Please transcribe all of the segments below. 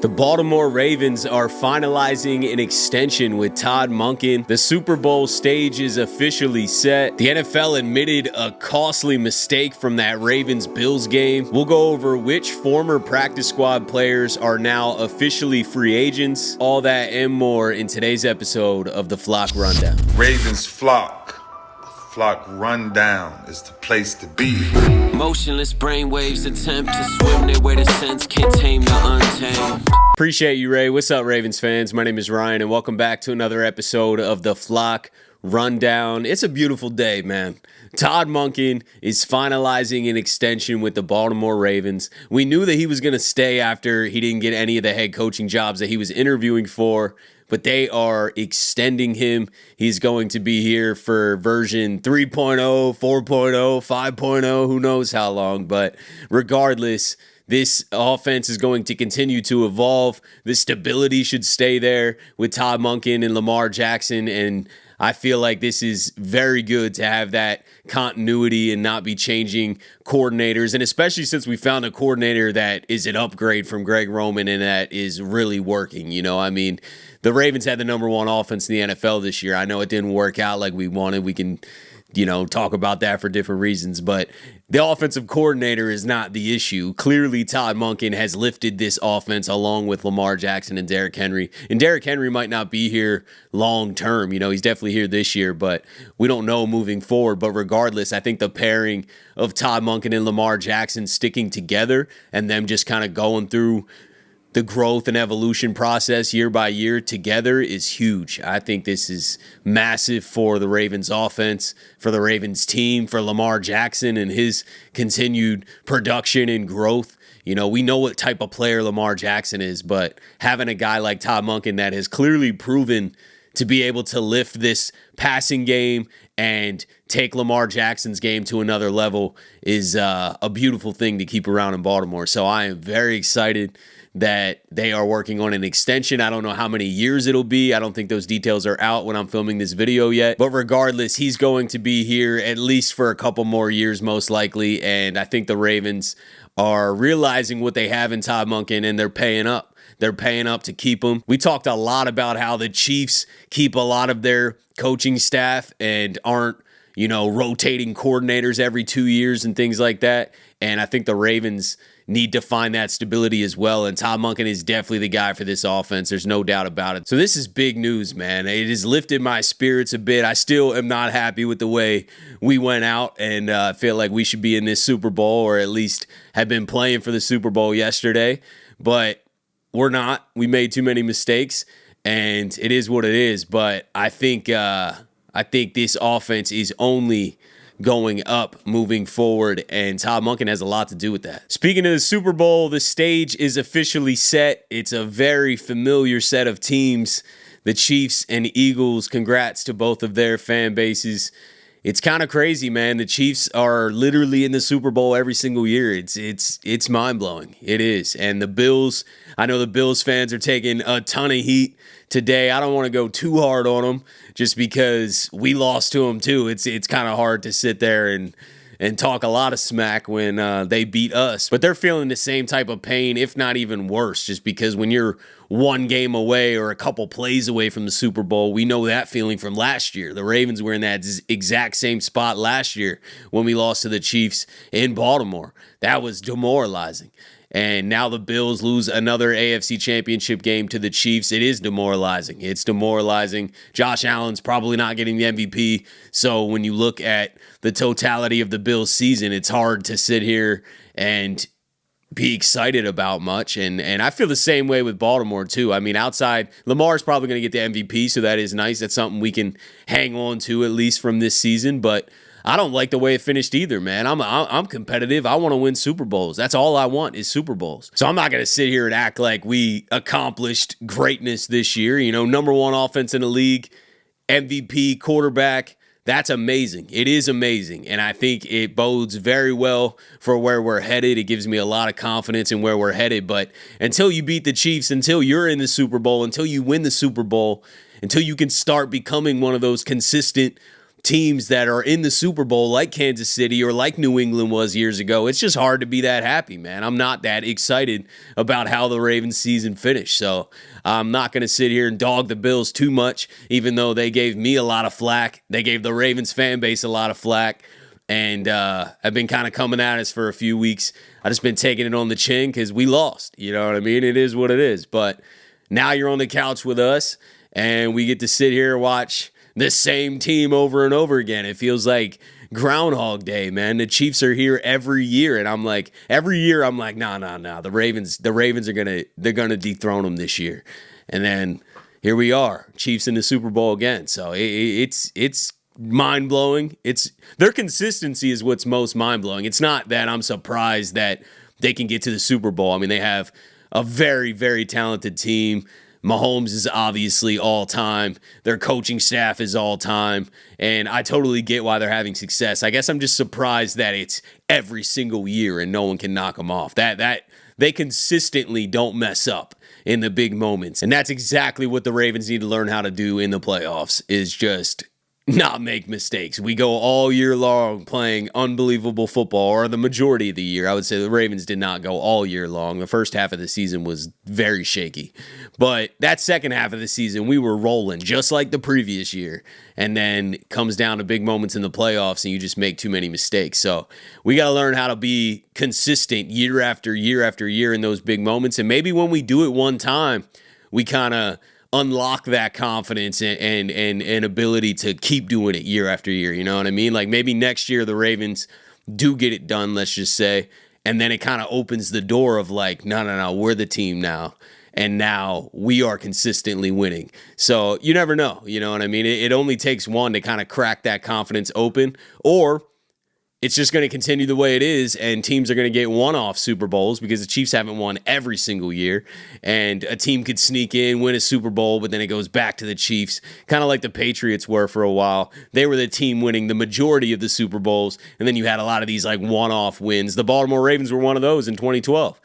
The Baltimore Ravens are finalizing an extension with Todd Monken. The Super Bowl stage is officially set. The NFL admitted a costly mistake from that Ravens-Bills game. We'll go over which former practice squad players are now officially free agents. All that and more in today's episode of the Flock Rundown. Ravens Flock. Flock Rundown is the place to be. Motionless brainwaves attempt to swim their way to sense, can't tame the untamed. Appreciate you, Ray. What's up, Ravens fans? My name is Ryan, and welcome back to another episode of the Flock Rundown. It's a beautiful day, man. Todd Monken is finalizing an extension with the Baltimore Ravens. We knew that he was going to stay after he didn't get any of the head coaching jobs that he was interviewing for, but they are extending him. He's going to be here for version 3.0, 4.0, 5.0, who knows how long. But regardless, this offense is going to continue to evolve. The stability should stay there with Todd Monken and Lamar Jackson, and I feel like this is very good to have that continuity and not be changing coordinators, and especially since we found a coordinator that is an upgrade from Greg Roman and that is really working. You know, I mean, the Ravens had the number one offense in the NFL this year. I know it didn't work out like we wanted. We can, talk about that for different reasons, but the offensive coordinator is not the issue. Clearly, Todd Monken has lifted this offense along with Lamar Jackson and Derrick Henry. And Derrick Henry might not be here long term. He's definitely here this year, but we don't know moving forward. But regardless, I think the pairing of Todd Monken and Lamar Jackson sticking together and them just kind of going through the growth and evolution process year by year together is huge. I think this is massive for the Ravens offense, for the Ravens team, for Lamar Jackson and his continued production and growth. We know what type of player Lamar Jackson is, but having a guy like Todd Monken that has clearly proven to be able to lift this passing game and take Lamar Jackson's game to another level is a beautiful thing to keep around in Baltimore. So I am very excited that they are working on an extension. I don't know how many years it'll be. I don't think those details are out when I'm filming this video yet. But regardless, he's going to be here at least for a couple more years, most likely. And I think the Ravens are realizing what they have in Todd Monken, and they're paying up. They're paying up to keep him. We talked a lot about how the Chiefs keep a lot of their coaching staff and aren't, rotating coordinators every 2 years and things like that. And I think the Ravens need to find that stability as well. And Todd Monken is definitely the guy for this offense. There's no doubt about it. So this is big news, man. It has lifted my spirits a bit. I still am not happy with the way we went out, and feel like we should be in this Super Bowl, or at least have been playing for the Super Bowl yesterday. But we're not. We made too many mistakes, and it is what it is. But I think this offense is only going up moving forward, and Todd Monken has a lot to do with that. Speaking of the Super Bowl, the stage is officially set. It's a very familiar set of teams, the Chiefs and Eagles. Congrats to both of their fan bases. It's kind of crazy, man. The Chiefs are literally in the Super Bowl every single year. It's mind-blowing. It is. And the Bills, I know the Bills fans are taking a ton of heat today. I don't want to go too hard on them just because we lost to them too. It's kind of hard to sit there and talk a lot of smack when they beat us. But they're feeling the same type of pain, if not even worse, just because when you're one game away or a couple plays away from the Super Bowl, we know that feeling from last year. The Ravens were in that exact same spot last year when we lost to the Chiefs in Baltimore. That was demoralizing. And now the Bills lose another AFC championship game to the Chiefs. It is demoralizing. It's demoralizing. Josh Allen's probably not getting the MVP. So when you look at the totality of the Bills season, it's hard to sit here and be excited about much. And I feel the same way with Baltimore too. I mean, outside, Lamar's probably going to get the MVP, so that is nice. That's something we can hang on to at least from this season. But I don't like the way it finished either, man. I'm competitive. I want to win Super Bowls. That's all I want is Super Bowls. So I'm not going to sit here and act like we accomplished greatness this year. Number one offense in the league, MVP, quarterback. That's amazing. It is amazing. And I think it bodes very well for where we're headed. It gives me a lot of confidence in where we're headed. But until you beat the Chiefs, until you're in the Super Bowl, until you win the Super Bowl, until you can start becoming one of those consistent teams that are in the Super Bowl like Kansas City or like New England was years ago, it's just hard to be that happy, man. I'm not that excited about how the Ravens season finished. So I'm not going to sit here and dog the Bills too much, even though they gave me a lot of flack. They gave the Ravens fan base a lot of flack. And I've been kind of coming at us for a few weeks. I've just been taking it on the chin because we lost. You know what I mean? It is what it is. But now you're on the couch with us, and we get to sit here and watch the same team over and over again. It feels like Groundhog Day, man. The Chiefs are here every year, and every year I'm like, nah. The Ravens are gonna dethrone them this year, and then here we are, Chiefs in the Super Bowl again. So it's mind blowing. It's their consistency is what's most mind blowing. It's not that I'm surprised that they can get to the Super Bowl. I mean, they have a very, very talented team. Mahomes is obviously all time. Their coaching staff is all time. And I totally get why they're having success. I guess I'm just surprised that it's every single year and no one can knock them off. That they consistently don't mess up in the big moments. And that's exactly what the Ravens need to learn how to do in the playoffs, is just not make mistakes. We go all year long playing unbelievable football, or the majority of the year. I would say the Ravens did not go all year long. The first half of the season was very shaky. But that second half of the season, we were rolling just like the previous year. And then it comes down to big moments in the playoffs and you just make too many mistakes. So we got to learn how to be consistent year after year after year in those big moments. And maybe when we do it one time, we kind of unlock that confidence and ability to keep doing it year after year. You know what I mean? Like maybe next year the Ravens do get it done, let's just say, and then it kind of opens the door of like, no, we're the team now. And now we are consistently winning. So you never know, you know what I mean? It only takes one to kind of crack that confidence open, or it's just going to continue the way it is, and teams are going to get one-off Super Bowls because the Chiefs haven't won every single year, and a team could sneak in, win a Super Bowl, but then it goes back to the Chiefs, kind of like the Patriots were for a while. They were the team winning the majority of the Super Bowls, and then you had a lot of these like one-off wins. The Baltimore Ravens were one of those in 2012.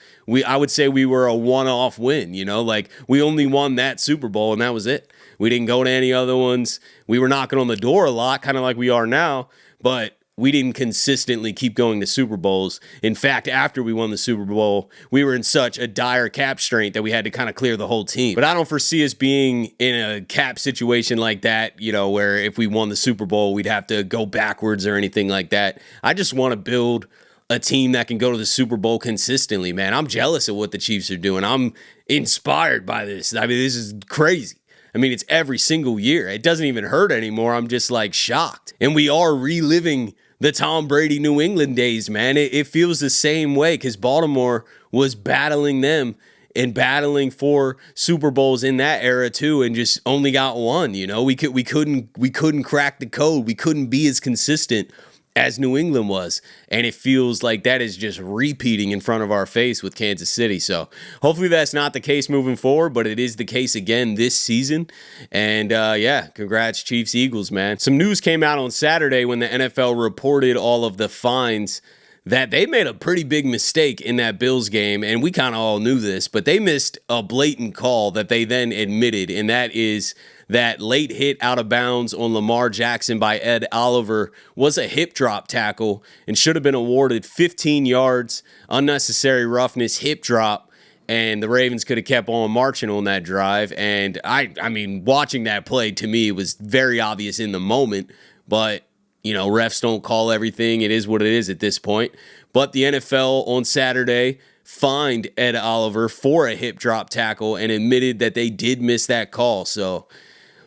I would say we were a one-off win, you know, like we only won that Super Bowl, and that was it. We didn't go to any other ones. We were knocking on the door a lot, kind of like we are now, but we didn't consistently keep going to Super Bowls. In fact, after we won the Super Bowl, we were in such a dire cap strain that we had to kind of clear the whole team. But I don't foresee us being in a cap situation like that, you know, where if we won the Super Bowl, we'd have to go backwards or anything like that. I just want to build a team that can go to the Super Bowl consistently, man. I'm jealous of what the Chiefs are doing. I'm inspired by this. I mean, this is crazy. I mean, it's every single year. It doesn't even hurt anymore. I'm just like shocked. And we are reliving the Tom Brady New England days, man. It feels the same way because Baltimore was battling them and battling for Super Bowls in that era too, and just only got one. You know, we couldn't crack the code. We couldn't be as consistent as New England was, and it feels like that is just repeating in front of our face with Kansas City. So hopefully that's not the case moving forward, but it is the case again this season. And yeah, congrats Chiefs Eagles, man. Some news came out on Saturday when the NFL reported all of the fines that they made a pretty big mistake in that Bills game, and we kind of all knew this, but they missed a blatant call that they then admitted, and that is that late hit out of bounds on Lamar Jackson by Ed Oliver was a hip drop tackle and should have been awarded 15 yards, unnecessary roughness, hip drop, and the Ravens could have kept on marching on that drive. And I mean, watching that play to me was very obvious in the moment, but you know, refs don't call everything. It is what it is at this point. But the NFL on Saturday fined Ed Oliver for a hip drop tackle and admitted that they did miss that call. So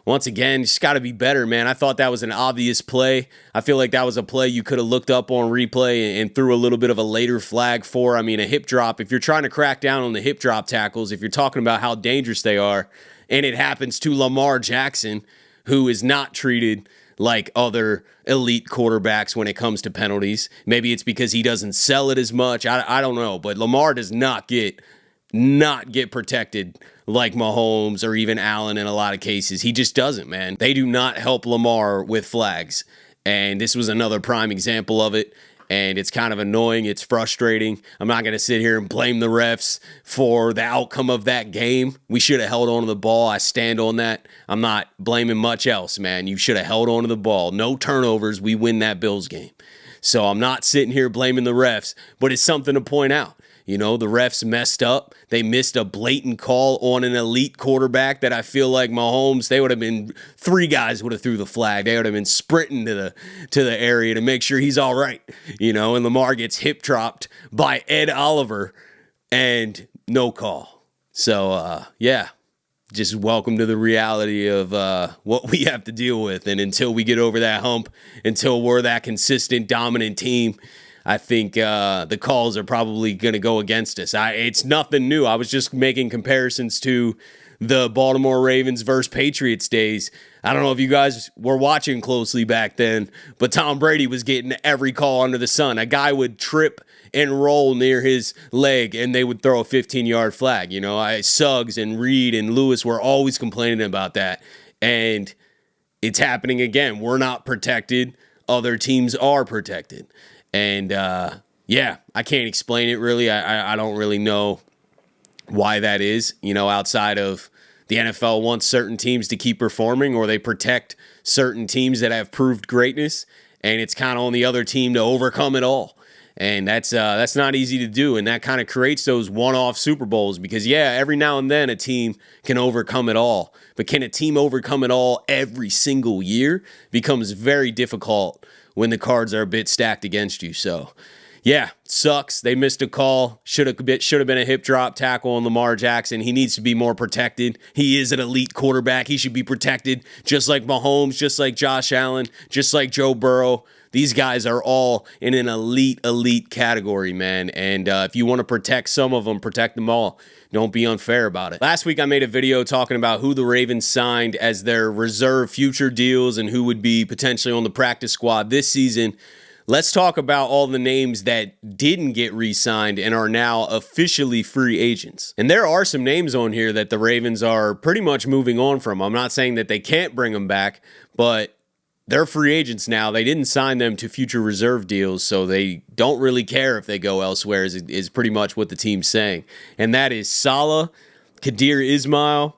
once again, just got to be better, man. I thought that was an obvious play. I feel like that was a play you could have looked up on replay and threw a little bit of a later flag for. I mean, a hip drop, if you're trying to crack down on the hip drop tackles, if you're talking about how dangerous they are, and it happens to Lamar Jackson, who is not treated like other elite quarterbacks when it comes to penalties. Maybe it's because he doesn't sell it as much. I don't know, but Lamar does not get protected like Mahomes or even Allen in a lot of cases. He just doesn't, man. They do not help Lamar with flags. And this was another prime example of it. and it's kind of annoying. It's frustrating. I'm not going to sit here and blame the refs for the outcome of that game. We should have held on to the ball. I stand on that. I'm not blaming much else, man. You should have held on to the ball. No turnovers. We win that Bills game. So I'm not sitting here blaming the refs, but it's something to point out. You know, the refs messed up. They missed a blatant call on an elite quarterback that I feel like Mahomes, they would have been, 3 guys would have threw the flag. They would have been sprinting to the area to make sure he's all right. You know, and Lamar gets hip dropped by Ed Oliver and no call. So, yeah, just welcome to the reality of what we have to deal with. And until we get over that hump, until we're that consistent, dominant team, I think the calls are probably going to go against us. It's nothing new. I was just making comparisons to the Baltimore Ravens versus Patriots days. I don't know if you guys were watching closely back then, but Tom Brady was getting every call under the sun. A guy would trip and roll near his leg, and they would throw a 15-yard flag. You know, Suggs and Reed and Lewis were always complaining about that, and it's happening again. We're not protected. Other teams are protected. And, yeah, I can't explain it really. I don't really know why that is, you know, outside of the NFL wants certain teams to keep performing, or they protect certain teams that have proved greatness, and it's kind of on the other team to overcome it all. And that's not easy to do, and that kind of creates those one-off Super Bowls because, yeah, every now and then a team can overcome it all. But can a team overcome it all every single year? Becomes very difficult when the cards are a bit stacked against you. So, yeah, sucks. They missed a call. Should have been a hip drop tackle on Lamar Jackson. He needs to be more protected. He is an elite quarterback. He should be protected just like Mahomes, just like Josh Allen, just like Joe Burrow. These guys are all in an elite category, man. And if you want to protect some of them, protect them all. Don't be unfair about it. Last week, I made a video talking about who the Ravens signed as their reserve future deals and who would be potentially on the practice squad this season. Let's talk about all the names that didn't get re-signed and are now officially free agents. And there are some names on here that the Ravens are pretty much moving on from. I'm not saying that they can't bring them back, but they're free agents now. They didn't sign them to future reserve deals, so they don't really care if they go elsewhere, is pretty much what the team's saying. And that is Saleh, Kadir Ismail,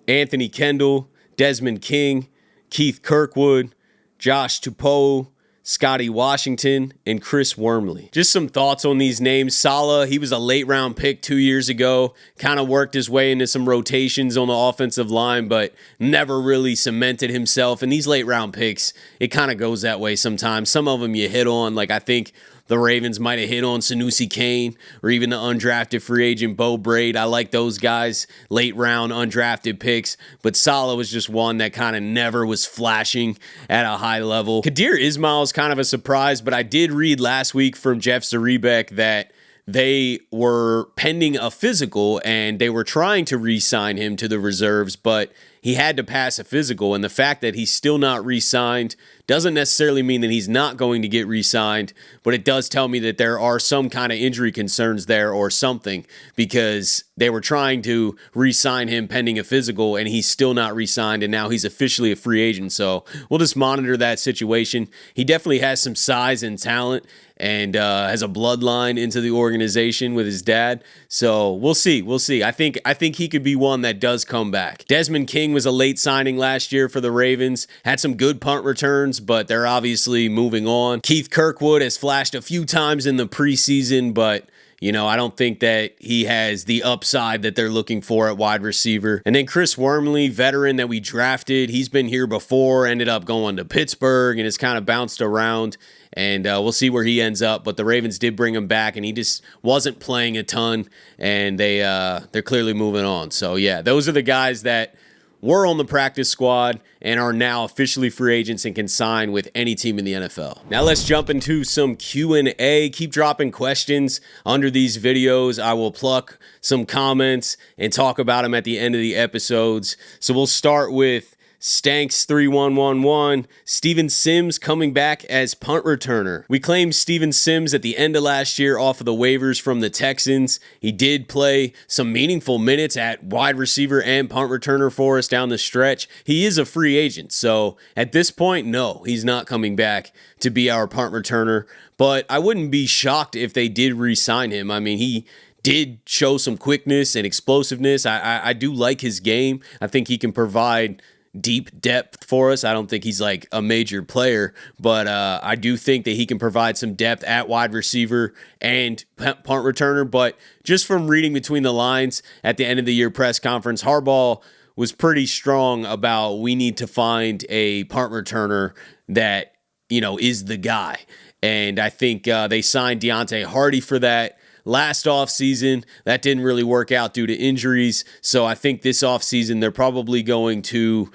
Anthony Kendall, Desmond King, Keith Kirkwood, Josh Tupou, Scotty Washington, and Chris Wormley. Just some thoughts on these names. Saleh, he was a late-round pick 2 years ago, kind of worked his way into some rotations on the offensive line, but never really cemented himself. And these late-round picks, it kind of goes that way sometimes. Some of them you hit on, like I think the Ravens might have hit on Sanusi Kane or even the undrafted free agent Bo Braid. I like those guys, late round undrafted picks. But Saleh was just one that kind of never was flashing at a high level. Kadir Ismail is kind of a surprise, but I did read last week from Jeff Zrebiec that they were pending a physical and they were trying to re-sign him to the reserves, but he had to pass a physical. And the fact that he's still not re-signed doesn't necessarily mean that he's not going to get re-signed, but it does tell me that there are some kind of injury concerns there or something, because they were trying to re-sign him pending a physical and he's still not re-signed, and now he's officially a free agent. So we'll just monitor that situation. He definitely has some size and talent and has a bloodline into the organization with his dad. So we'll see. I think he could be one that does come back. Desmond King was a late signing last year for the Ravens, had some good punt returns, but they're obviously moving on. Keith Kirkwood has flashed a few times in the preseason, but you know, I don't think that he has the upside that they're looking for at wide receiver. And then Chris Wormley, veteran that we drafted, he's been here before, ended up going to Pittsburgh and has kind of bounced around. And we'll see where he ends up. But the Ravens did bring him back, and he just wasn't playing a ton. And they're clearly moving on. So, yeah, those are the guys that were on the practice squad and are now officially free agents and can sign with any team in the NFL. Now let's jump into some Q&A. Keep dropping questions under these videos. I will pluck some comments and talk about them at the end of the episodes. So we'll start with Stanks3111, Steven Sims coming back as punt returner. We claimed Steven Sims at the end of last year off of the waivers from the Texans. He did play some meaningful minutes at wide receiver and punt returner for us down the stretch. He is a free agent, so at this point, no, he's not coming back to be our punt returner. But I wouldn't be shocked if they did re-sign him. I mean, he did show some quickness and explosiveness. I do like his game. I think he can provide deep depth for us. I don't think he's like a major player, but I do think that he can provide some depth at wide receiver and punt returner. But just from reading between the lines at the end of the year press conference, Harbaugh was pretty strong about we need to find a punt returner that, is the guy. And I think they signed Deontay Hardy for that last offseason. That didn't really work out due to injuries. So I think this offseason they're probably going to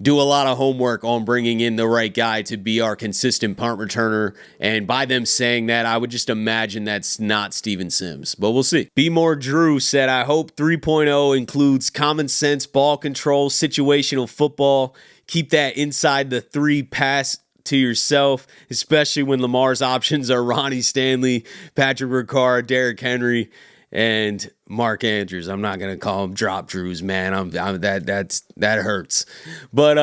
do a lot of homework on bringing in the right guy to be our consistent punt returner. And by them saying that, I would just imagine that's not Steven Sims. But we'll see. Be More Drew said, I hope 3.0 includes common sense, ball control, situational football. Keep that inside the three pass to yourself, especially when Lamar's options are Ronnie Stanley, Patrick Ricard, Derrick Henry, and Mark Andrews. I'm not gonna call him drop Drews, man. That hurts. But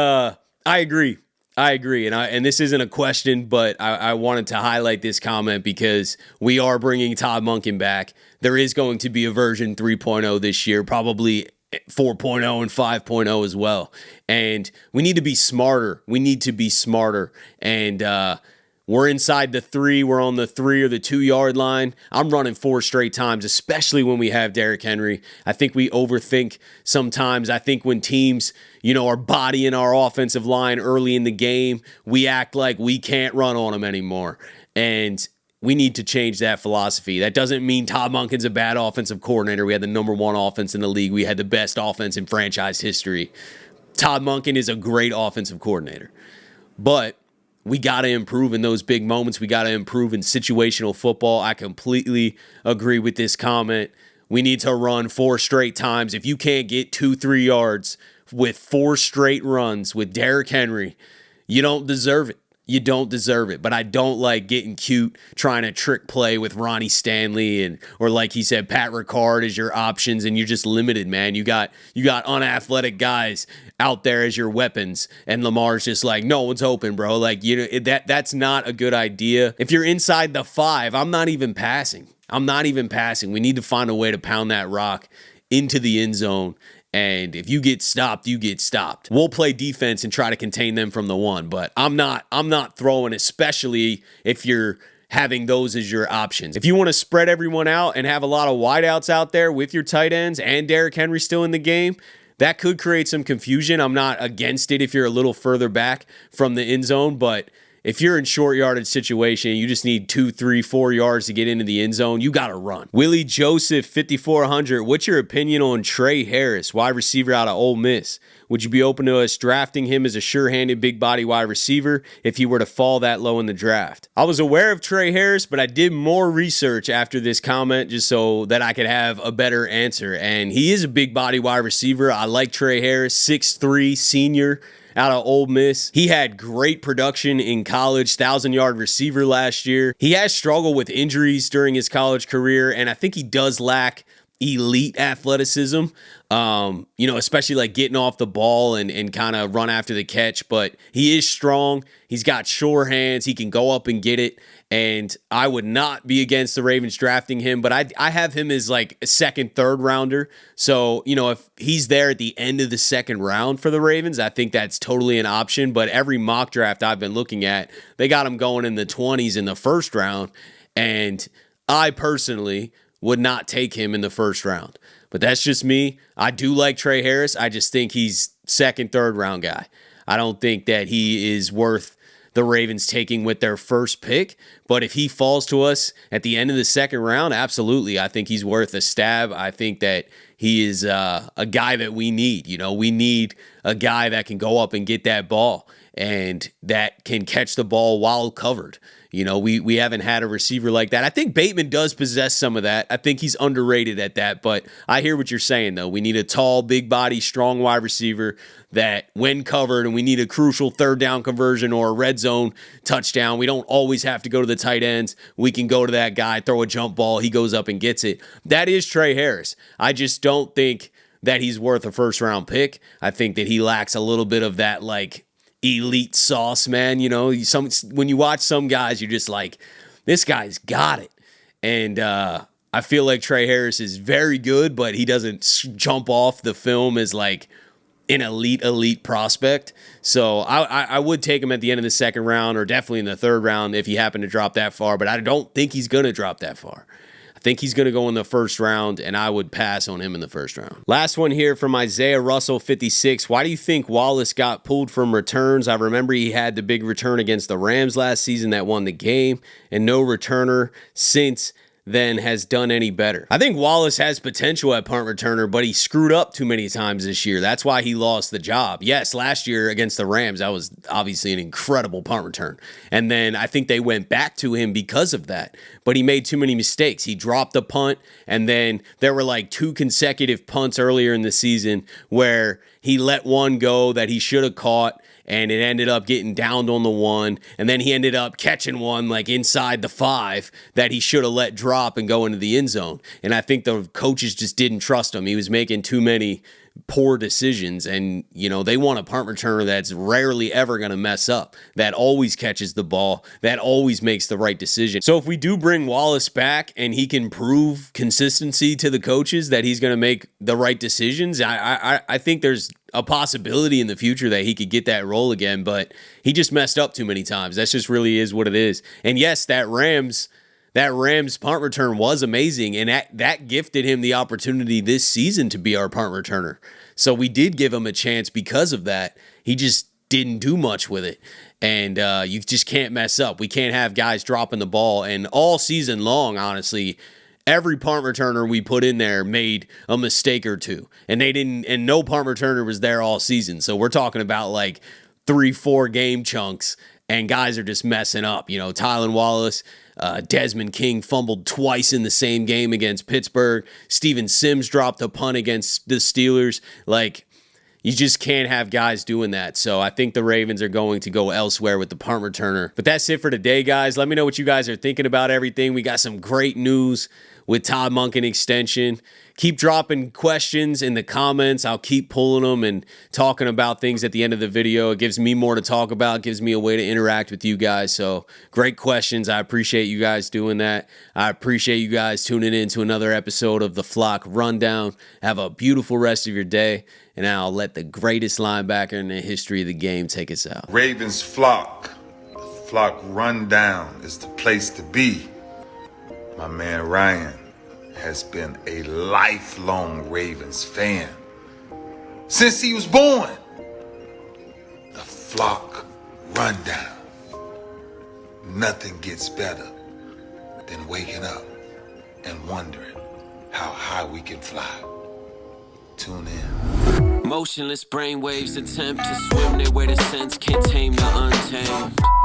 I agree, and this isn't a question, but I wanted to highlight this comment because we are bringing Todd Monken back. There is going to be a version 3.0 this year, probably 4.0 and 5.0 as well. And we need to be smarter. And we're inside the three. We're on the 3 or the 2 yard line. I'm running 4 straight times, especially when we have Derrick Henry. I think we overthink sometimes. I think when teams, are bodying our offensive line early in the game, we act like we can't run on them anymore. And we need to change that philosophy. That doesn't mean Todd Monken's a bad offensive coordinator. We had the number 1 offense in the league. We had the best offense in franchise history. Todd Monken is a great offensive coordinator. But we got to improve in those big moments. We got to improve in situational football. I completely agree with this comment. We need to run 4 straight times. If you can't get 2-3 yards with 4 straight runs with Derrick Henry, you don't deserve it. But I don't like getting cute trying to trick play with Ronnie Stanley or like he said, Pat Ricard as your options, and you're just limited, man. You got unathletic guys out there as your weapons, and Lamar's just like, no one's open, bro. Like, that's not a good idea. If you're inside the 5, I'm not even passing. We need to find a way to pound that rock into the end zone. And if you get stopped, you get stopped. We'll play defense and try to contain them from the 1, but I'm not throwing, especially if you're having those as your options. If you want to spread everyone out and have a lot of wideouts out there with your tight ends and Derrick Henry still in the game, that could create some confusion. I'm not against it if you're a little further back from the end zone, but if you're in short yardage situation, you just need 2, 3, 4 yards to get into the end zone, you got to run. Willie Joseph, 5,400. What's your opinion on Trey Harris, wide receiver out of Ole Miss? Would you be open to us drafting him as a sure-handed big body wide receiver if he were to fall that low in the draft? I was aware of Trey Harris, but I did more research after this comment just so that I could have a better answer. And he is a big body wide receiver. I like Trey Harris, 6'3", senior out of Ole Miss. He had great production in college, 1,000-yard receiver last year. He has struggled with injuries during his college career, and I think he does lack elite athleticism, especially like getting off the ball and kind of run after the catch. But he is strong. He's got sure hands. He can go up and get it. And I would not be against the Ravens drafting him, but I have him as like a 2nd, 3rd rounder. So, if he's there at the end of the 2nd round for the Ravens, I think that's totally an option. But every mock draft I've been looking at, they got him going in the 20s in the 1st round. And I personally would not take him in the 1st round. But that's just me. I do like Trey Harris. I just think he's 2nd, 3rd round guy. I don't think that he is worth the Ravens taking with their 1st pick, But if he falls to us at the end of the second round, absolutely. I think he's worth a stab. I think that he is a guy that we need. We need a guy that can go up and get that ball and that can catch the ball while covered. We haven't had a receiver like that. I think Bateman does possess some of that. I think he's underrated at that, but I hear what you're saying, though. We need a tall, big body, strong wide receiver that when covered, and we need a crucial third down conversion or a red zone touchdown. We don't always have to go to the tight ends. We can go to that guy, throw a jump ball, he goes up and gets it. That is Trey Harris. I just don't think that he's worth a first-round pick. I think that he lacks a little bit of that, elite sauce, man. When you watch some guys, you're just like, this guy's got it. And I feel like Trey Harris is very good, but he doesn't jump off the film as an elite prospect. So I would take him at the end of the second round, or definitely in the third round if he happened to drop that far, but I don't think he's going to drop that far. I think he's going to go in the first round, and I would pass on him in the first round. Last one here from Isaiah Russell, 56. Why do you think Wallace got pulled from returns? I remember he had the big return against the Rams last season that won the game, and no returner since then has done any better. I think Wallace has potential at punt returner, but he screwed up too many times this year. That's why he lost the job. Yes, last year against the Rams, that was obviously an incredible punt return. And then I think they went back to him because of that. But he made too many mistakes. He dropped a punt, and then there were 2 consecutive punts earlier in the season where he let one go that he should have caught, and it ended up getting downed on the one, and then he ended up catching one inside the 5 that he should have let drop and go into the end zone. And I think the coaches just didn't trust him. He was making too many poor decisions, and they want a punt returner that's rarely ever going to mess up, that always catches the ball, that always makes the right decision. So if we do bring Wallace back and he can prove consistency to the coaches that he's going to make the right decisions, I think there's a possibility in the future that he could get that role again, but he just messed up too many times. That just really is what it is. And yes, that Rams punt return was amazing, and that gifted him the opportunity this season to be our punt returner. So we did give him a chance because of that. He just didn't do much with it, and you just can't mess up. We can't have guys dropping the ball, and all season long, honestly, every punt returner we put in there made a mistake or two, and no punt returner was there all season. So we're talking about 3-4 game chunks, and guys are just messing up. Tylan Wallace, Desmond King fumbled twice in the same game against Pittsburgh. Steven Sims dropped a punt against the Steelers. You just can't have guys doing that. So I think the Ravens are going to go elsewhere with the punt returner. But that's it for today, guys. Let me know what you guys are thinking about everything. We got some great news with Todd Monken extension. Keep dropping questions in the comments. I'll keep pulling them and talking about things at the end of the video. It gives me more to talk about, gives me a way to interact with you guys. So great questions. I appreciate you guys doing that. I appreciate you guys tuning in to another episode of the Flock Rundown. Have a beautiful rest of your day. And now I'll let the greatest linebacker in the history of the game take us out. Ravens flock. The Flock Rundown is the place to be. My man Ryan has been a lifelong Ravens fan since he was born. The Flock Rundown. Nothing gets better than waking up and wondering how high we can fly. Tune in. Motionless brainwaves attempt to swim their way to sense, can't tame the untamed.